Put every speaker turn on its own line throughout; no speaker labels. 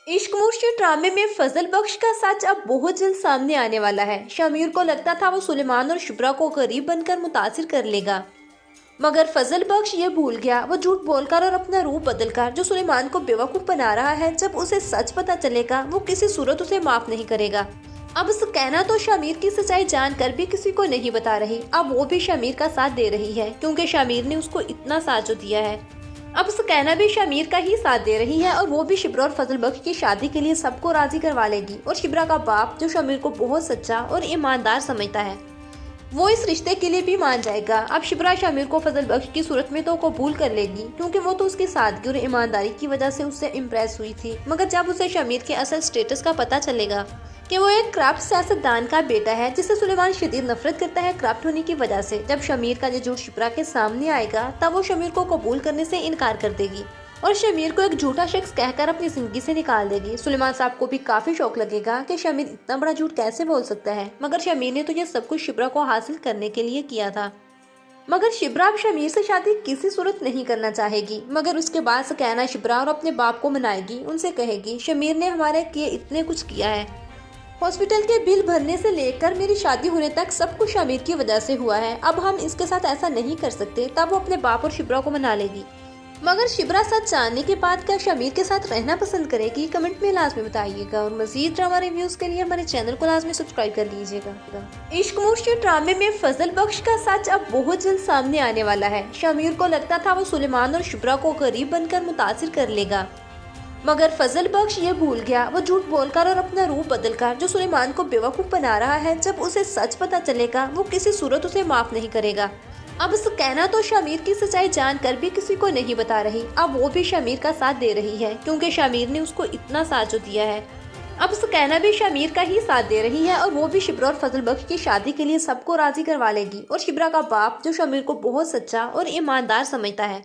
इश्क मुश्क ड्रामे में फजल बख्श का सच अब बहुत जल्द सामने आने वाला है। शमीर को लगता था वो सुलेमान और शुभ्रा को करीब बनकर मुतासिर कर लेगा, मगर फजल बख्श ये भूल गया। वो झूठ बोलकर और अपना रूप बदलकर जो सुलेमान को बेवकूफ बना रहा है, जब उसे सच पता चलेगा वो किसी सूरत उसे माफ नहीं करेगा। अब कहना तो शमीर की सच्चाई जानकर भी किसी को नहीं बता रही। अब वो भी शमीर का साथ दे रही है, क्योंकि शमीर ने उसको इतना साथ जो दिया है। अब कहना भी शमीर का ही साथ दे रही है, और वो भी शिब्रा और फजल बख्श की शादी के लिए सबको राजी करवा लेगी। और शिब्रा का बाप, जो शमीर को बहुत सच्चा और ईमानदार समझता है, वो इस रिश्ते के लिए भी मान जाएगा। अब शिब्रा शमीर को फजल बख्श की सूरत में तो कबूल कर लेगी, क्योंकि वो तो उसकी सादगी और ईमानदारी की वजह से उससे इम्प्रेस हुई थी। मगर जब उसे शमीर के असल स्टेटस का पता चलेगा कि वो एक करप्ट सियासतदान का बेटा है, जिससे सुलेमान शदीद नफरत करता है करप्ट होने की वजह से, जब शमीर का ये झूठ शिब्रा के सामने आएगा, तब वो शमीर को कबूल करने से इनकार कर देगी और शमीर को एक झूठा शख्स कहकर अपनी जिंदगी से निकाल देगी। सुलेमान साहब को भी काफी शौक लगेगा कि शमीर इतना बड़ा झूठ कैसे बोल सकता है, मगर शमीर ने तो ये सब कुछ शिब्रा को हासिल करने के लिए किया था। मगर शिब्रा अब शमीर से शादी किसी सूरत नहीं करना चाहेगी। मगर उसके बाद से कहना शिब्रा और अपने बाप को मनाएगी, उनसे कहेगी शमीर ने हमारे लिए इतने कुछ किया है, हॉस्पिटल के बिल भरने से लेकर मेरी शादी होने तक सब कुछ शमीर की वजह से हुआ है। अब हम इसके साथ ऐसा नहीं कर सकते। तब वो अपने बाप और शिब्रा को मना लेगी। मगर शिब्रा सच जानने के बाद क्या शमीर के साथ रहना पसंद करेगी? कमेंट में लाजमी बताइएगा, और मजीद ड्रामा रिव्यूज के लिए हमारे चैनल को लाजमी सब्सक्राइब कर लीजिएगा। इश्क मुश्क ड्रामे में फजल बख्श का सच अब बहुत जल्द सामने आने वाला है। शमीर को लगता था वो सुलेमान और शुभ्रा को करीब बनकर मुतासिर कर लेगा, मगर फजल बख्श ये भूल गया। वो झूठ बोलकर और अपना रूप बदलकर जो सुलेमान को बेवकूफ बना रहा है, जब उसे सच पता चलेगा वो किसी सूरत उसे माफ नहीं करेगा। अब कहना तो शमीर की सच्चाई जानकर भी किसी को नहीं बता रही। अब वो भी शमीर का साथ दे रही है, क्योंकि शमीर ने उसको इतना साथ जो दिया है। अब कहना भी शमीर का ही साथ दे रही है, और वो भी शिब्रा और फजल बख्श की शादी के लिए सबको राजी करवा लेगी। और शिब्रा का बाप, जो शमीर को बहुत सच्चा और ईमानदार समझता है,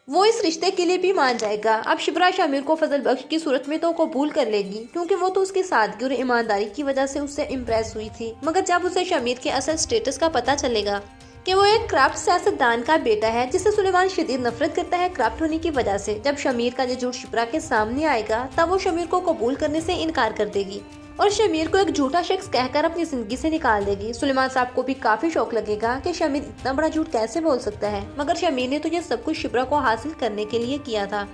वो इस रिश्ते के लिए भी मान जाएगा। अब शिब्रा शमीर को फजल बख्श की सूरत में तो कबूल कर लेगी, क्योंकि वो तो उसकी सादगी और ईमानदारी की वजह से उससे इम्प्रेस हुई थी। मगर जब उसे शमीर के असल स्टेटस का पता चलेगा कि वो एक करप्ट सियासतदान का बेटा है, जिससे सुलेमान शदीद नफरत करता है करप्ट होने की वजह से, जब शमीर का ये झूठ शिब्रा के सामने आएगा, तब वो शमीर को कबूल करने से इनकार कर देगी और शमीर को एक झूठा शख्स कहकर अपनी जिंदगी से निकाल देगी। सुलेमान साहब को भी काफी शौक लगेगा कि शमीर इतना बड़ा झूठ कैसे बोल सकता है, मगर शमीर ने तो ये सब कुछ शिब्रा को हासिल करने के लिए किया था।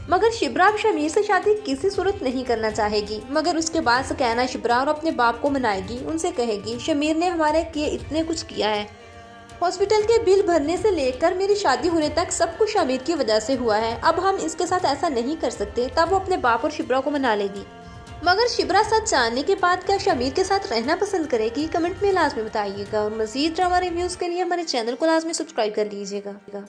मगर शिब्रा अब शमीर से शादी किसी सूरत नहीं करना चाहेगी। मगर उसके बाद से कहना शिब्रा और अपने बाप को मनाएगी, उनसे कहेगी शमीर ने हमारे लिए इतने कुछ किया है, हॉस्पिटल के बिल भरने से लेकर मेरी शादी होने तक सब कुछ शमीर की वजह से हुआ है। अब हम इसके साथ ऐसा नहीं कर सकते। तब वो अपने बाप और शिब्रा को मना लेगी। मगर शिब्रा सच जानने के बाद क्या शमीर के साथ रहना पसंद करेगी? कमेंट में लाजमी बताइएगा, और मजीद ड्रामा रिव्यूज के लिए हमारे चैनल को लाजमी सब्सक्राइब कर लीजिएगा।